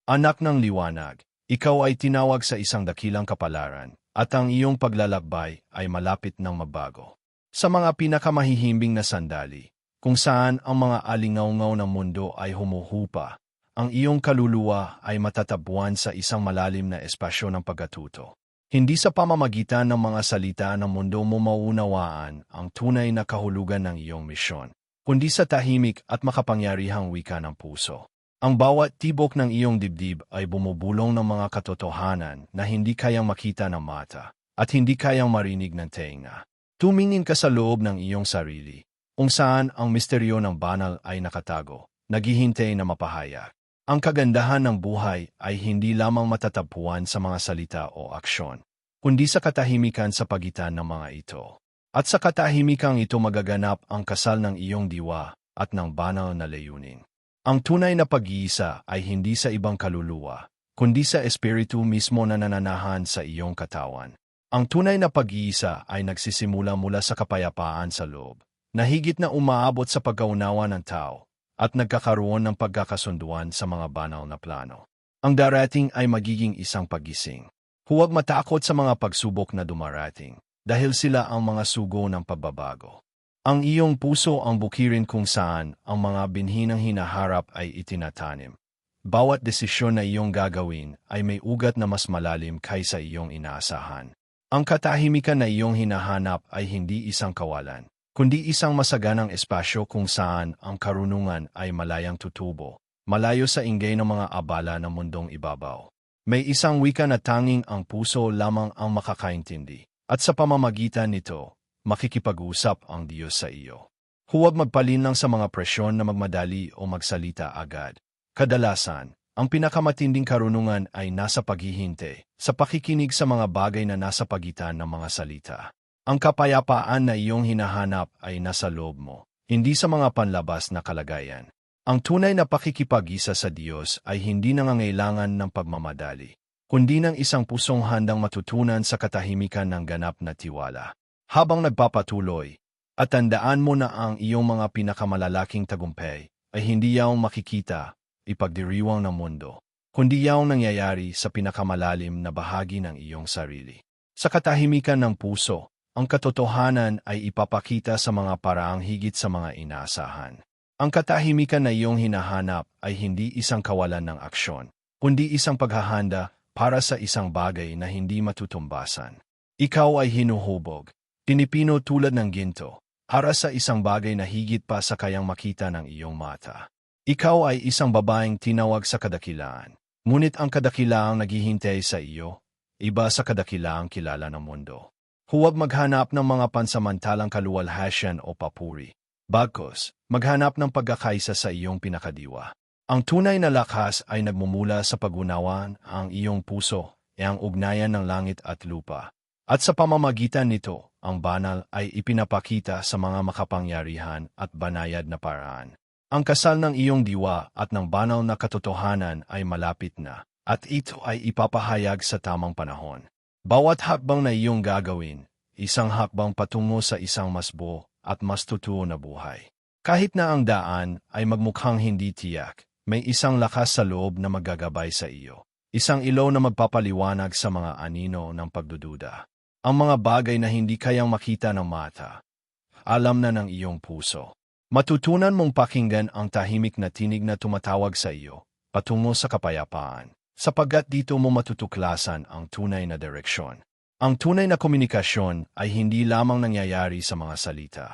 Anak ng liwanag, ikaw ay tinawag sa isang dakilang kapalaran, at ang iyong paglalakbay ay malapit ng mabago. Sa mga pinakamahihimbing na sandali, kung saan ang mga alingaungaw ng mundo ay humuhupa, ang iyong kaluluwa ay matatabuan sa isang malalim na espasyo ng pagkatuto. Hindi sa pamamagitan ng mga salita ng mundo mo maunawaan ang tunay na kahulugan ng iyong misyon, kundi sa tahimik at makapangyarihang wika ng puso. Ang bawat tibok ng iyong dibdib ay bumubulong ng mga katotohanan na hindi kayang makita ng mata at hindi kayang marinig ng tenga. Tumingin ka sa loob ng iyong sarili, kung saan ang misteryo ng banal ay nakatago, naghihintay na mapahayag. Ang kagandahan ng buhay ay hindi lamang matatagpuan sa mga salita o aksyon, kundi sa katahimikan sa pagitan ng mga ito. At sa katahimikang ito magaganap ang kasal ng iyong diwa at ng banal na layunin. Ang tunay na pag-iisa ay hindi sa ibang kaluluwa, kundi sa espiritu mismo na nananahan sa iyong katawan. Ang tunay na pag-iisa ay nagsisimula mula sa kapayapaan sa loob, na higit na umaabot sa pagkaunawa ng tao, at nagkakaroon ng pagkakasunduan sa mga banal na plano. Ang darating ay magiging isang pagising. Huwag matakot sa mga pagsubok na dumarating, dahil sila ang mga sugo ng pagbabago. Ang iyong puso ang bukirin kung saan ang mga binhinang hinaharap ay itinatanim. Bawat desisyon na iyong gagawin ay may ugat na mas malalim kaysa iyong inaasahan. Ang katahimikan na iyong hinahanap ay hindi isang kawalan, kundi isang masaganang espasyo kung saan ang karunungan ay malayang tutubo, malayo sa ingay ng mga abala ng mundong ibabaw. May isang wika na tanging ang puso lamang ang makakaintindi, at sa pamamagitan nito, makikipag-usap ang Diyos sa iyo. Huwag magpalinlang sa mga presyon na magmadali o magsalita agad. Kadalasan, ang pinakamatinding karunungan ay nasa paghihintay, sa pakikinig sa mga bagay na nasa pagitan ng mga salita. Ang kapayapaan na iyong hinahanap ay nasa loob mo, hindi sa mga panlabas na kalagayan. Ang tunay na pakikipag-isa sa Diyos ay hindi nangangailangan ng pagmamadali, kundi ng isang pusong handang matutunan sa katahimikan ng ganap na tiwala. Habang nagpapatuloy, at tandaan mo na ang iyong mga pinakamalalaking tagumpay ay hindi yaong makikita, ipagdiriwang ng mundo, kundi yaong nangyayari sa pinakamalalim na bahagi ng iyong sarili. Sa katahimikan ng puso, ang katotohanan ay ipapakita sa mga paraang higit sa mga inaasahan. Ang katahimikan na iyong hinahanap ay hindi isang kawalan ng aksyon, kundi isang paghahanda para sa isang bagay na hindi matutumbasan. Ikaw ay hinuhubog, tinipino tulad ng ginto, para sa isang bagay na higit pa sa kayang makita ng iyong mata. Ikaw ay isang babaeng tinawag sa kadakilaan, ngunit ang kadakilaang naghihintay sa iyo, iba sa kadakilaang kilala ng mundo. Huwag maghanap ng mga pansamantalang kaluwalhasyan o papuri. Bagkus, maghanap ng pagkakaisa sa iyong pinakadiwa. Ang tunay na lakas ay nagmumula sa pag-unawa ang iyong puso, ang ugnayan ng langit at lupa. At sa pamamagitan nito, ang banal ay ipinapakita sa mga makapangyarihan at banayad na paraan. Ang kasal ng iyong diwa at ng banal na katotohanan ay malapit na, at ito ay ipapahayag sa tamang panahon. Bawat hakbang na iyong gagawin, isang hakbang patungo sa isang mas buo at mas totoo na buhay. Kahit na ang daan ay magmukhang hindi tiyak, may isang lakas sa loob na magagabay sa iyo. Isang ilaw na magpapaliwanag sa mga anino ng pagdududa. Ang mga bagay na hindi kayang makita ng mata, alam na ng iyong puso. Matutunan mong pakinggan ang tahimik na tinig na tumatawag sa iyo, patungo sa kapayapaan, sapagkat dito mo matutuklasan ang tunay na direksyon. Ang tunay na komunikasyon ay hindi lamang nangyayari sa mga salita,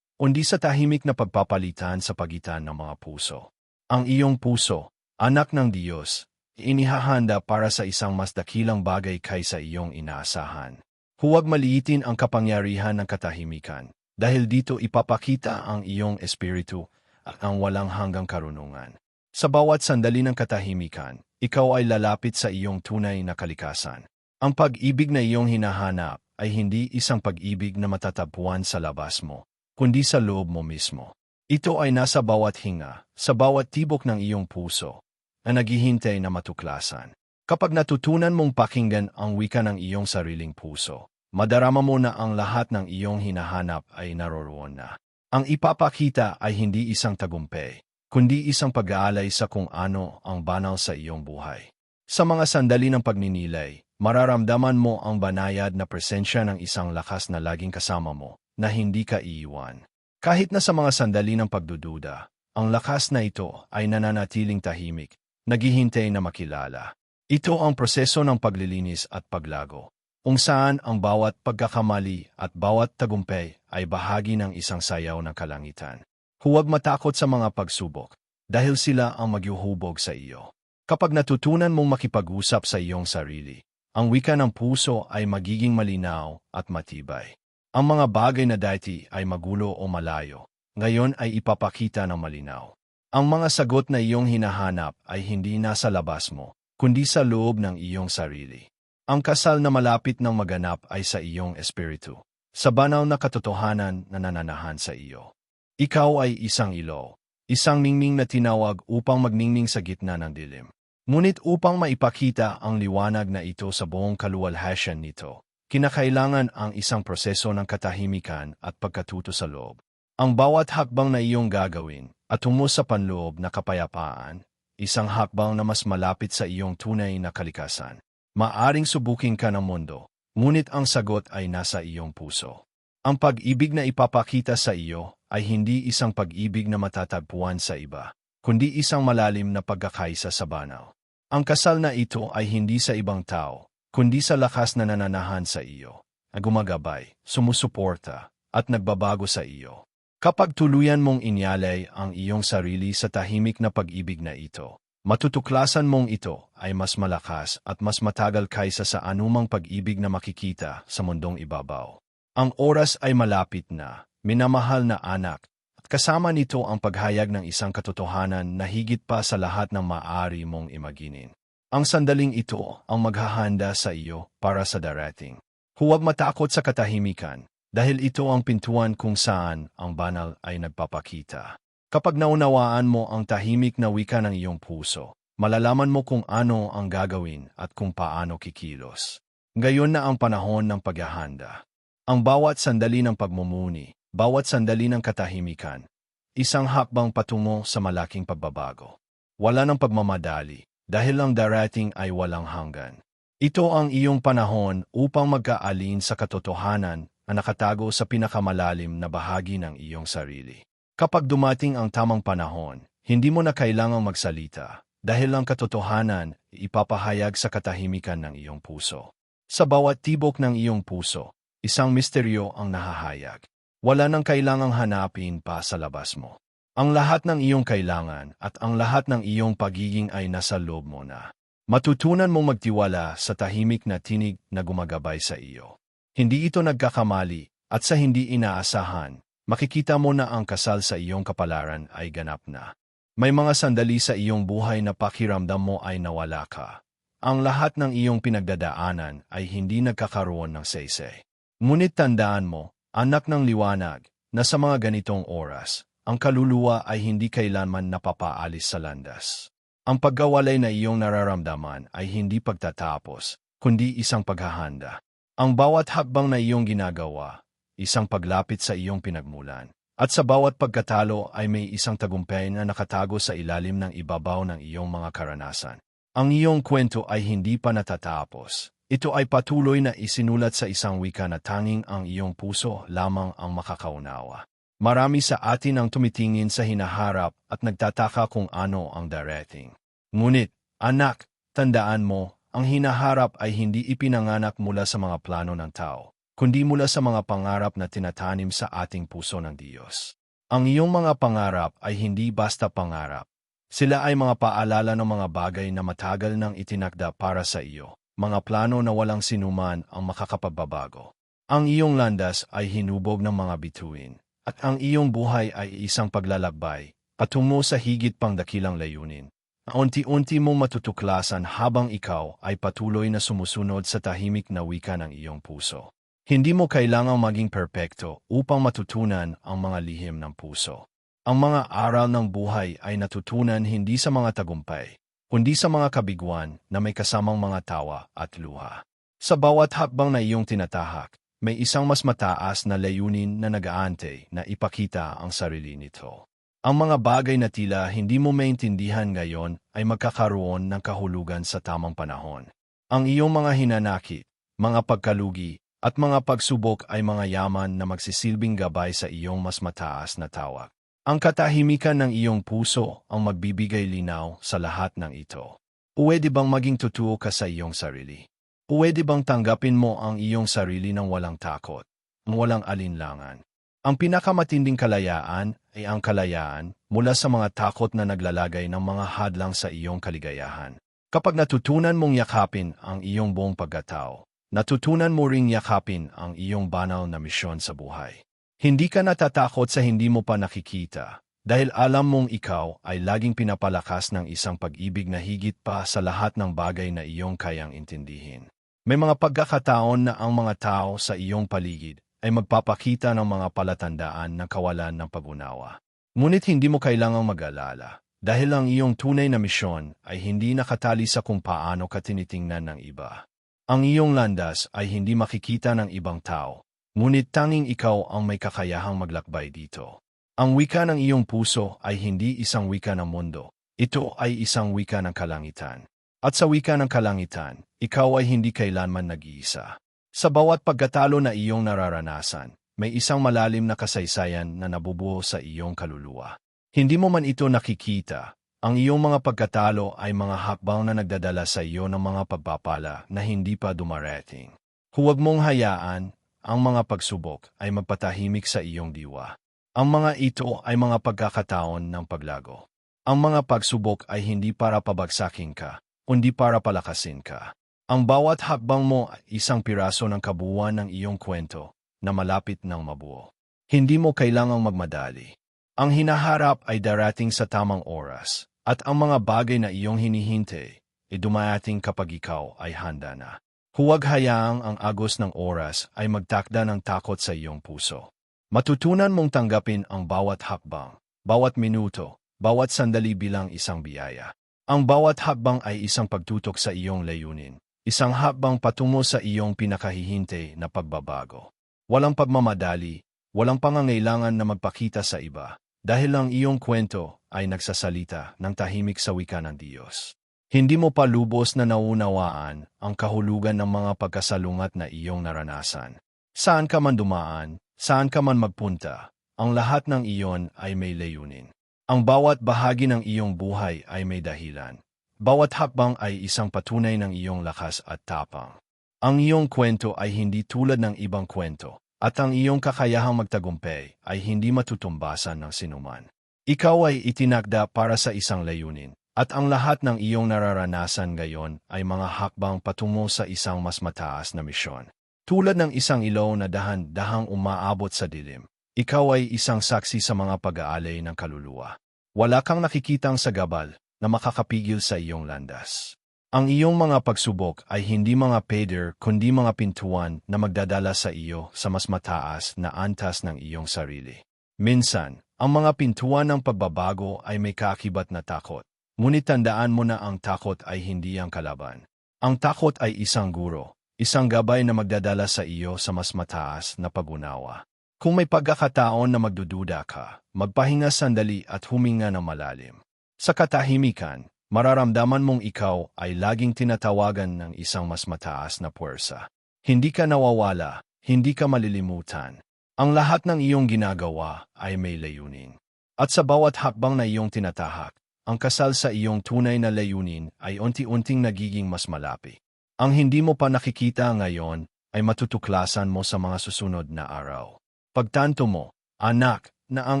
kundi sa tahimik na pagpapalitan sa pagitan ng mga puso. Ang iyong puso, anak ng Diyos, inihahanda para sa isang mas dakilang bagay kaysa iyong inaasahan. Huwag maliitin ang kapangyarihan ng katahimikan, dahil dito ipapakita ang iyong espiritu at ang walang hanggang karunungan. Sa bawat sandali ng katahimikan, ikaw ay lalapit sa iyong tunay na kalikasan. Ang pag-ibig na iyong hinahanap ay hindi isang pag-ibig na matatagpuan sa labas mo, kundi sa loob mo mismo. Ito ay nasa bawat hinga, sa bawat tibok ng iyong puso, na naghihintay na matuklasan. Kapag natutunan mong pakinggan ang wika ng iyong sariling puso, madarama mo na ang lahat ng iyong hinahanap ay naroroon na. Ang ipapakita ay hindi isang tagumpay, kundi isang pag-aalay sa kung ano ang banal sa iyong buhay. Sa mga sandali ng pagninilay, mararamdaman mo ang banayad na presensya ng isang lakas na laging kasama mo, na hindi ka iiwan. Kahit na sa mga sandali ng pagdududa, ang lakas na ito ay nananatiling tahimik, naghihintay na makilala. Ito ang proseso ng paglilinis at paglago, kung saan ang bawat pagkakamali at bawat tagumpay ay bahagi ng isang sayaw ng kalangitan. Huwag matakot sa mga pagsubok, dahil sila ang magyuhubog sa iyo. Kapag natutunan mong makipag-usap sa iyong sarili, ang wika ng puso ay magiging malinaw at matibay. Ang mga bagay na dati ay magulo o malayo, ngayon ay ipapakita ng malinaw. Ang mga sagot na iyong hinahanap ay hindi nasa labas mo, kundi sa loob ng iyong sarili. Ang kasal na malapit ng maganap ay sa iyong espiritu, sa banal na katotohanan na nananahan sa iyo. Ikaw ay isang ilaw, isang ningning na tinawag upang magningning sa gitna ng dilim. Ngunit upang maipakita ang liwanag na ito sa buong kaluwalhatian nito, kinakailangan ang isang proseso ng katahimikan at pagkatuto sa loob. Ang bawat hakbang na iyong gagawin at tungo sa panloob na kapayapaan, isang hakbang na mas malapit sa iyong tunay na kalikasan. Maaring subukin ka ng mundo, ngunit ang sagot ay nasa iyong puso. Ang pag-ibig na ipapakita sa iyo ay hindi isang pag-ibig na matatagpuan sa iba, kundi isang malalim na pagkakaisa sa banal. Ang kasal na ito ay hindi sa ibang tao, kundi sa lakas na nananahan sa iyo, na gumagabay, sumusuporta, at nagbabago sa iyo. Kapag tuluyan mong inyalay ang iyong sarili sa tahimik na pag-ibig na ito, matutuklasan mong ito ay mas malakas at mas matagal kaysa sa anumang pag-ibig na makikita sa mundong ibabaw. Ang oras ay malapit na, minamahal na anak, at kasama nito ang paghayag ng isang katotohanan na higit pa sa lahat ng maaari mong imaginin. Ang sandaling ito ang maghahanda sa iyo para sa darating. Huwag matakot sa katahimikan, dahil ito ang pintuan kung saan ang banal ay nagpapakita. Kapag naunawaan mo ang tahimik na wika ng iyong puso, malalaman mo kung ano ang gagawin at kung paano kikilos. Ngayon na ang panahon ng paghahanda. Ang bawat sandali ng pagmumuni, bawat sandali ng katahimikan, isang hakbang patungo sa malaking pagbabago. Wala ng pagmamadali, dahil ang darating ay walang hanggan. Ito ang iyong panahon upang magkaalin sa katotohanan na nakatago sa pinakamalalim na bahagi ng iyong sarili. Kapag dumating ang tamang panahon, hindi mo na kailangang magsalita, dahil ang katotohanan ipapahayag sa katahimikan ng iyong puso. Sa bawat tibok ng iyong puso, isang misteryo ang nahahayag. Wala nang kailangang hanapin pa sa labas mo. Ang lahat ng iyong kailangan at ang lahat ng iyong pagiging ay nasa loob mo na. Matutunan mong magtiwala sa tahimik na tinig na gumagabay sa iyo. Hindi ito nagkakamali, at sa hindi inaasahan, makikita mo na ang kasal sa iyong kapalaran ay ganap na. May mga sandali sa iyong buhay na pakiramdam mo ay nawala ka. Ang lahat ng iyong pinagdadaanan ay hindi nagkakaroon ng saysay. Ngunit tandaan mo, anak ng liwanag, na sa mga ganitong oras, ang kaluluwa ay hindi kailanman napapaalis sa landas. Ang pagkawalay na iyong nararamdaman ay hindi pagtatapos, kundi isang paghahanda. Ang bawat hakbang na iyong ginagawa, isang paglapit sa iyong pinagmulan. At sa bawat pagkatalo ay may isang tagumpay na nakatago sa ilalim ng ibabaw ng iyong mga karanasan. Ang iyong kwento ay hindi pa natatapos. Ito ay patuloy na isinulat sa isang wika na tanging ang iyong puso lamang ang makakaunawa. Marami sa atin ang tumitingin sa hinaharap at nagtataka kung ano ang darating. Ngunit, anak, tandaan mo, ang hinaharap ay hindi ipinanganak mula sa mga plano ng tao, kundi mula sa mga pangarap na tinatanim sa ating puso ng Diyos. Ang iyong mga pangarap ay hindi basta pangarap. Sila ay mga paalala ng mga bagay na matagal nang itinakda para sa iyo, mga plano na walang sinuman ang makakapagbabago. Ang iyong landas ay hinubog ng mga bituin, at ang iyong buhay ay isang paglalakbay, patungo sa higit pang dakilang layunin. Unti-unti mong matutuklasan habang ikaw ay patuloy na sumusunod sa tahimik na wika ng iyong puso. Hindi mo kailangang maging perpekto upang matutunan ang mga lihim ng puso. Ang mga aral ng buhay ay natutunan hindi sa mga tagumpay, kundi sa mga kabiguan na may kasamang mga tawa at luha. Sa bawat hakbang na iyong tinatahak, may isang mas mataas na layunin na nag-aantay na ipakita ang sarili nito. Ang mga bagay na tila hindi mo maintindihan ngayon ay magkakaroon ng kahulugan sa tamang panahon. Ang iyong mga hinanakit, mga pagkalugi, at mga pagsubok ay mga yaman na magsisilbing gabay sa iyong mas mataas na tawag. Ang katahimikan ng iyong puso ang magbibigay linaw sa lahat ng ito. Pwede bang maging totoo ka sa iyong sarili? Pwede bang tanggapin mo ang iyong sarili ng walang takot, walang alinlangan? Ang pinakamatinding kalayaan ay ang kalayaan mula sa mga takot na naglalagay ng mga hadlang sa iyong kaligayahan. Kapag natutunan mong yakapin ang iyong buong pagkatao, natutunan mo ring yakapin ang iyong banal na misyon sa buhay. Hindi ka natatakot sa hindi mo pa nakikita, dahil alam mong ikaw ay laging pinapalakas ng isang pag-ibig na higit pa sa lahat ng bagay na iyong kayang intindihin. May mga pagkakataon na ang mga tao sa iyong paligid ay magpapakita ng mga palatandaan ng kawalan ng pag-unawa. Ngunit hindi mo kailangang mag-alala, dahil ang iyong tunay na misyon ay hindi nakatali sa kung paano ka tinitingnan ng iba. Ang iyong landas ay hindi makikita ng ibang tao, ngunit tanging ikaw ang may kakayahang maglakbay dito. Ang wika ng iyong puso ay hindi isang wika ng mundo, ito ay isang wika ng kalangitan. At sa wika ng kalangitan, ikaw ay hindi kailanman nag-iisa. Sa bawat pagkatalo na iyong nararanasan, may isang malalim na kasaysayan na nabubuo sa iyong kaluluwa. Hindi mo man ito nakikita, ang iyong mga pagkatalo ay mga hakbang na nagdadala sa iyo ng mga pagpapala na hindi pa dumarating. Huwag mong hayaan ang mga pagsubok ay magpatahimik sa iyong diwa. Ang mga ito ay mga pagkakataon ng paglago. Ang mga pagsubok ay hindi para pabagsakin ka, kundi para palakasin ka. Ang bawat hakbang mo ay isang piraso ng kabuuan ng iyong kwento na malapit ng mabuo. Hindi mo kailangang magmadali. Ang hinaharap ay darating sa tamang oras, at ang mga bagay na iyong hinihintay ay dumarating kapag ikaw ay handa na. Huwag hayaang ang agos ng oras ay magtakda ng takot sa iyong puso. Matutunan mong tanggapin ang bawat hakbang, bawat minuto, bawat sandali bilang isang biyaya. Ang bawat hakbang ay isang pagtutok sa iyong layunin, isang hakbang patungo sa iyong pinakahihintay na pagbabago. Walang pagmamadali, walang pangangailangan na magpakita sa iba, dahil ang iyong kwento ay nagsasalita ng tahimik sa wika ng Diyos. Hindi mo pa lubos na naunawaan ang kahulugan ng mga pagkasalungat na iyong naranasan. Saan ka man dumaan, saan ka man magpunta, ang lahat ng iyon ay may layunin. Ang bawat bahagi ng iyong buhay ay may dahilan. Bawat hakbang ay isang patunay ng iyong lakas at tapang. Ang iyong kwento ay hindi tulad ng ibang kwento, at ang iyong kakayahang magtagumpay ay hindi matutumbasan ng sinuman. Ikaw ay itinakda para sa isang layunin, at ang lahat ng iyong nararanasan ngayon ay mga hakbang patungo sa isang mas mataas na misyon. Tulad ng isang ilaw na dahan-dahang umaabot sa dilim, ikaw ay isang saksi sa mga pag-aalay ng kaluluwa. Wala kang nakikitang sagabal na makakapigil sa iyong landas. Ang iyong mga pagsubok ay hindi mga pader kundi mga pintuan na magdadala sa iyo sa mas mataas na antas ng iyong sarili. Minsan, ang mga pintuan ng pagbabago ay may kaakibat na takot. Ngunit tandaan mo na ang takot ay hindi ang kalaban. Ang takot ay isang guro. Isang gabay na magdadala sa iyo sa mas mataas na pag-unawa. Kung may pagkakataon na magdududa ka, magpahinga sandali at huminga ng malalim. Sa katahimikan, mararamdaman mong ikaw ay laging tinatawagan ng isang mas mataas na puwersa. Hindi ka nawawala, hindi ka malilimutan. Ang lahat ng iyong ginagawa ay may layunin. At sa bawat hakbang na iyong tinatahak, ang kasal sa iyong tunay na layunin ay unti-unting nagiging mas malapit. Ang hindi mo pa nakikita ngayon ay matutuklasan mo sa mga susunod na araw. Pagtanto mo, anak, na ang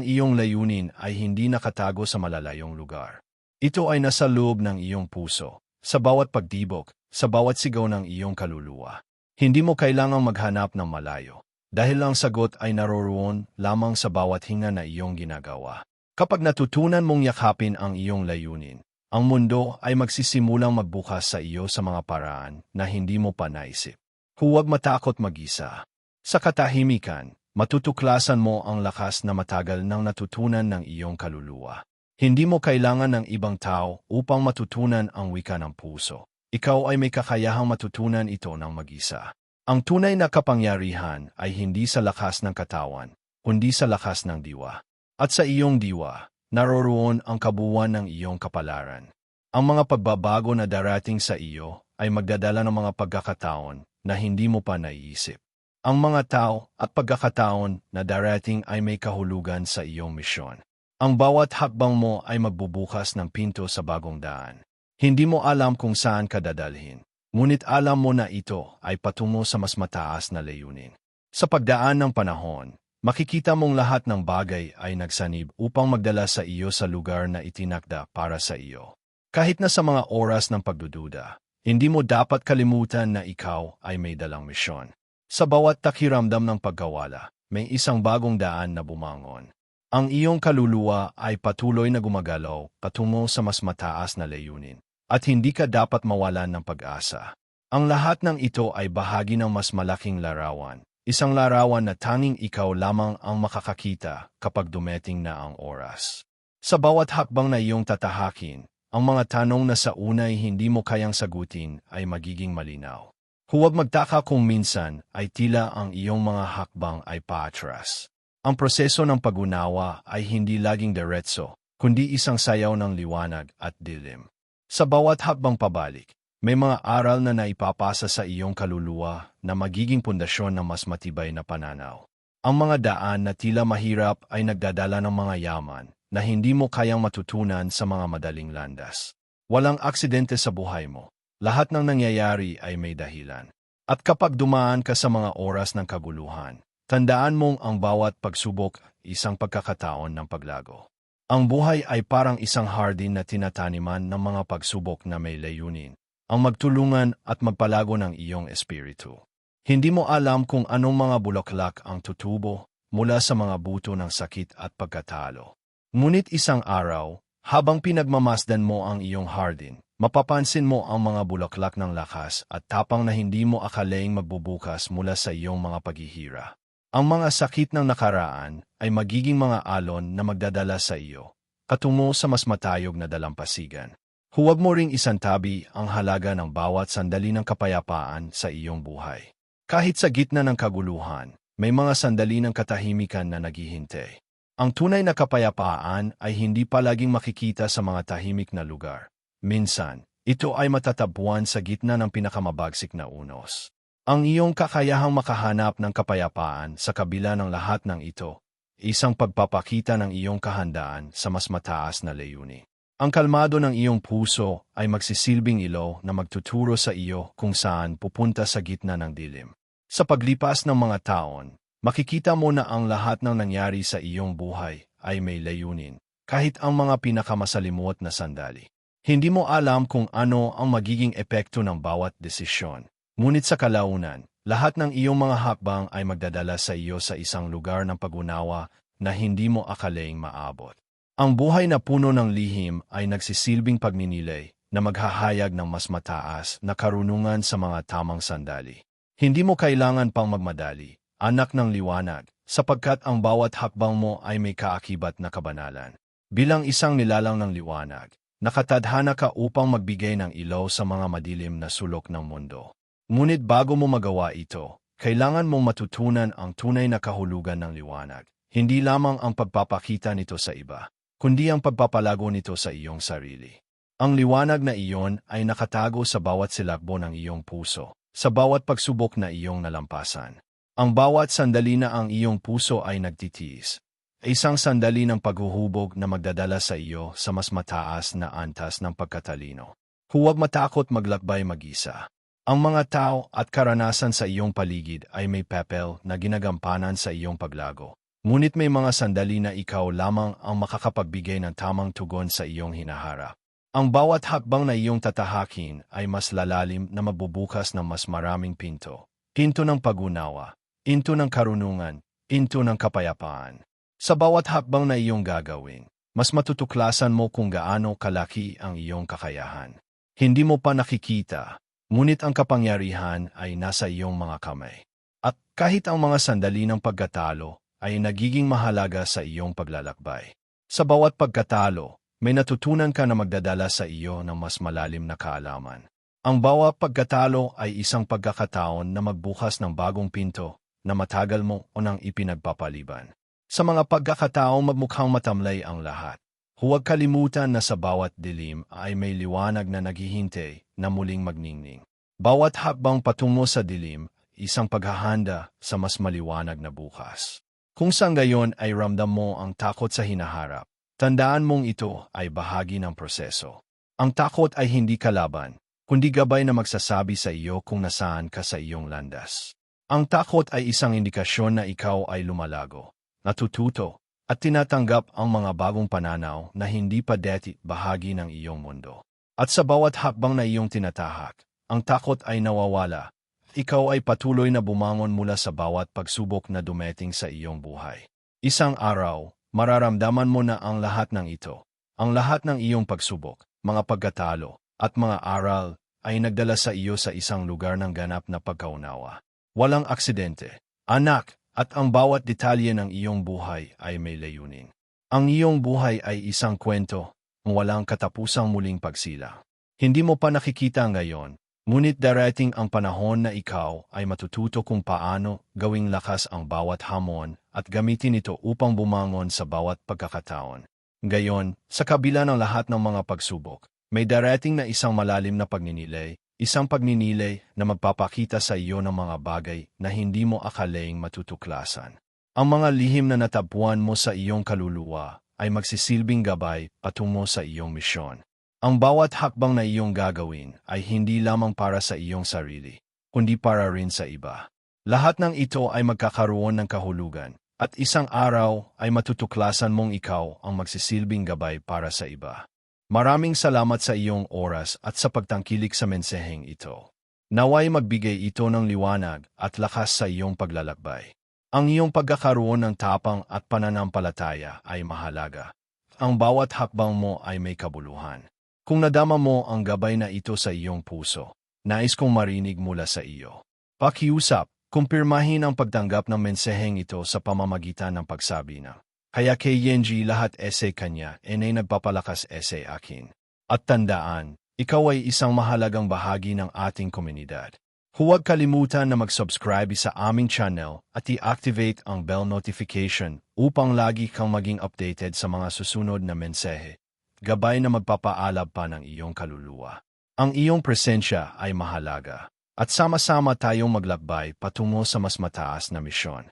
iyong layunin ay hindi nakatago sa malalayong lugar. Ito ay nasa loob ng iyong puso, sa bawat pagtibok, sa bawat sigaw ng iyong kaluluwa. Hindi mo kailangang maghanap ng malayo, dahil ang sagot ay naroroon lamang sa bawat hinga na iyong ginagawa. Kapag natutunan mong yakapin ang iyong layunin, ang mundo ay magsisimulang magbukas sa iyo sa mga paraan na hindi mo pa naisip. Huwag matakot mag-isa. Sa katahimikan, matutuklasan mo ang lakas na matagal nang natutunan ng iyong kaluluwa. Hindi mo kailangan ng ibang tao upang matutunan ang wika ng puso. Ikaw ay may kakayahang matutunan ito ng mag-isa. Ang tunay na kapangyarihan ay hindi sa lakas ng katawan, kundi sa lakas ng diwa. At sa iyong diwa, naroroon ang kabuuan ng iyong kapalaran. Ang mga pagbabago na darating sa iyo ay magdadala ng mga pagkakataon na hindi mo pa naiisip. Ang mga tao at pagkakataon na darating ay may kahulugan sa iyong misyon. Ang bawat hakbang mo ay magbubukas ng pinto sa bagong daan. Hindi mo alam kung saan ka dadalhin, ngunit alam mo na ito ay patungo sa mas mataas na layunin. Sa pagdaan ng panahon, makikita mong lahat ng bagay ay nagsanib upang magdala sa iyo sa lugar na itinakda para sa iyo. Kahit na sa mga oras ng pagdududa, hindi mo dapat kalimutan na ikaw ay may dalang misyon. Sa bawat takiramdam ng pagkawala, may isang bagong daan na bumangon. Ang iyong kaluluwa ay patuloy na gumagalaw patungo sa mas mataas na layunin, at hindi ka dapat mawalan ng pag-asa. Ang lahat ng ito ay bahagi ng mas malaking larawan, isang larawan na tanging ikaw lamang ang makakakita kapag dumating na ang oras. Sa bawat hakbang na iyong tatahakin, ang mga tanong na sa unay hindi mo kayang sagutin ay magiging malinaw. Huwag magtaka kung minsan ay tila ang iyong mga hakbang ay paatras. Ang proseso ng pag-unawa ay hindi laging diretso, kundi isang sayaw ng liwanag at dilim. Sa bawat hakbang pabalik, may mga aral na naipapasa sa iyong kaluluwa na magiging pundasyon ng mas matibay na pananaw. Ang mga daan na tila mahirap ay nagdadala ng mga yaman na hindi mo kayang matutunan sa mga madaling landas. Walang aksidente sa buhay mo. Lahat ng nangyayari ay may dahilan. At kapag dumaan ka sa mga oras ng kaguluhan, tandaan mong ang bawat pagsubok isang pagkakataon ng paglago. Ang buhay ay parang isang hardin na tinataniman ng mga pagsubok na may layunin, ang magtulungan at magpalago ng iyong espiritu. Hindi mo alam kung anong mga bulaklak ang tutubo mula sa mga buto ng sakit at pagkatalo. Ngunit isang araw, habang pinagmamasdan mo ang iyong hardin, mapapansin mo ang mga bulaklak ng lakas at tapang na hindi mo akalaing magbubukas mula sa iyong mga paghihira. Ang mga sakit ng nakaraan ay magiging mga alon na magdadala sa iyo, patungo sa mas matayog na dalampasigan. Huwag mo ring isantabi ang halaga ng bawat sandali ng kapayapaan sa iyong buhay. Kahit sa gitna ng kaguluhan, may mga sandali ng katahimikan na naghihintay. Ang tunay na kapayapaan ay hindi palaging makikita sa mga tahimik na lugar. Minsan, ito ay matatagpuan sa gitna ng pinakamabagsik na unos. Ang iyong kakayahang makahanap ng kapayapaan sa kabila ng lahat ng ito, isang pagpapakita ng iyong kahandaan sa mas mataas na layunin. Ang kalmado ng iyong puso ay magsisilbing ilaw na magtuturo sa iyo kung saan pupunta sa gitna ng dilim. Sa paglipas ng mga taon, makikita mo na ang lahat ng nangyari sa iyong buhay ay may layunin, kahit ang mga pinakamasalimuot na sandali. Hindi mo alam kung ano ang magiging epekto ng bawat desisyon. Ngunit sa kalaunan, lahat ng iyong mga hakbang ay magdadala sa iyo sa isang lugar ng pag-unawa na hindi mo akalaing maabot. Ang buhay na puno ng lihim ay nagsisilbing pagninilay na maghahayag ng mas mataas na karunungan sa mga tamang sandali. Hindi mo kailangan pang magmadali, anak ng liwanag, sapagkat ang bawat hakbang mo ay may kaakibat na kabanalan. Bilang isang nilalang ng liwanag, nakatadhana ka upang magbigay ng ilaw sa mga madilim na sulok ng mundo. Ngunit bago mo magawa ito, kailangan mong matutunan ang tunay na kahulugan ng liwanag. Hindi lamang ang pagpapakita nito sa iba, kundi ang pagpapalago nito sa iyong sarili. Ang liwanag na iyon ay nakatago sa bawat silakbo ng iyong puso, sa bawat pagsubok na iyong nalampasan. Ang bawat sandali na ang iyong puso ay nagtitiis, isang sandali ng paghuhubog na magdadala sa iyo sa mas mataas na antas ng pagkatalino. Huwag matakot maglakbay mag-isa. Ang mga tao at karanasan sa iyong paligid ay may papel na ginagampanan sa iyong paglago. Ngunit may mga sandali na ikaw lamang ang makakapagbigay ng tamang tugon sa iyong hinaharap. Ang bawat hakbang na iyong tatahakin ay mas lalalim na mabubukas ng mas maraming pinto. Pinto ng pag-unawa, pinto ng karunungan, pinto ng kapayapaan. Sa bawat hakbang na iyong gagawin, mas matutuklasan mo kung gaano kalaki ang iyong kakayahan. Hindi mo pa nakikita, ngunit ang kapangyarihan ay nasa iyong mga kamay. At kahit ang mga sandali ng pagkatalo ay nagiging mahalaga sa iyong paglalakbay. Sa bawat pagkatalo, may natutunan ka na magdadala sa iyo ng mas malalim na kaalaman. Ang bawat pagkatalo ay isang pagkakataon na magbukas ng bagong pinto na matagal mo o nang ipinagpapaliban. Sa mga pagkakataong magmukhang matamlay ang lahat, Huwag kalimutan na sa bawat dilim ay may liwanag na naghihintay na muling magningning. Bawat hakbang patungo sa dilim, isang paghahanda sa mas maliwanag na bukas. Kung sa ngayon ay ramdam mo ang takot sa hinaharap, tandaan mong ito ay bahagi ng proseso. Ang takot ay hindi kalaban, kundi gabay na magsasabi sa iyo kung nasaan ka sa iyong landas. Ang takot ay isang indikasyon na ikaw ay lumalago, natututo, at tinatanggap ang mga bagong pananaw na hindi pa dati bahagi ng iyong mundo. At sa bawat hakbang na iyong tinatahak, ang takot ay nawawala. Ikaw ay patuloy na bumangon mula sa bawat pagsubok na dumating sa iyong buhay. Isang araw, mararamdaman mo na ang lahat ng ito, ang lahat ng iyong pagsubok, mga pagkatalo, at mga aral ay nagdala sa iyo sa isang lugar ng ganap na pagkaunawa. Walang aksidente, anak, at ang bawat detalye ng iyong buhay ay may layunin. Ang iyong buhay ay isang kwento, walang katapusang muling pagsila. Hindi mo pa nakikita ngayon, ngunit darating ang panahon na ikaw ay matututo kung paano gawing lakas ang bawat hamon at gamitin ito upang bumangon sa bawat pagkakataon. Gayon, sa kabila ng lahat ng mga pagsubok, may darating na isang malalim na pagninilay, isang pagninilay na magpapakita sa iyo ng mga bagay na hindi mo akalaing matutuklasan. Ang mga lihim na natagpuan mo sa iyong kaluluwa ay magsisilbing gabay patungo sa iyong misyon. Ang bawat hakbang na iyong gagawin ay hindi lamang para sa iyong sarili, kundi para rin sa iba. Lahat ng ito ay magkakaroon ng kahulugan, at isang araw ay matutuklasan mong ikaw ang magsisilbing gabay para sa iba. Maraming salamat sa iyong oras at sa pagtangkilik sa mensaheng ito. Naway magbigay ito ng liwanag at lakas sa iyong paglalakbay. Ang iyong pagkakaroon ng tapang at pananampalataya ay mahalaga. Ang bawat hakbang mo ay may kabuluhan. Kung nadama mo ang gabay na ito sa iyong puso, nais kong marinig mula sa iyo. Pakiusap, kumpirmahin ang pagtanggap ng mensaheng ito sa pamamagitan ng pagsabi na, kaya kay Yenji lahat essay kanya, ay nagpapalakas essay akin. At tandaan, ikaw ay isang mahalagang bahagi ng ating komunidad. Huwag kalimutan na mag-subscribe sa aming channel at i-activate ang bell notification upang lagi kang maging updated sa mga susunod na mensahe. Gabay na magpapaalab pa ng iyong kaluluwa. Ang iyong presensya ay mahalaga, at sama-sama tayong maglakbay patungo sa mas mataas na misyon.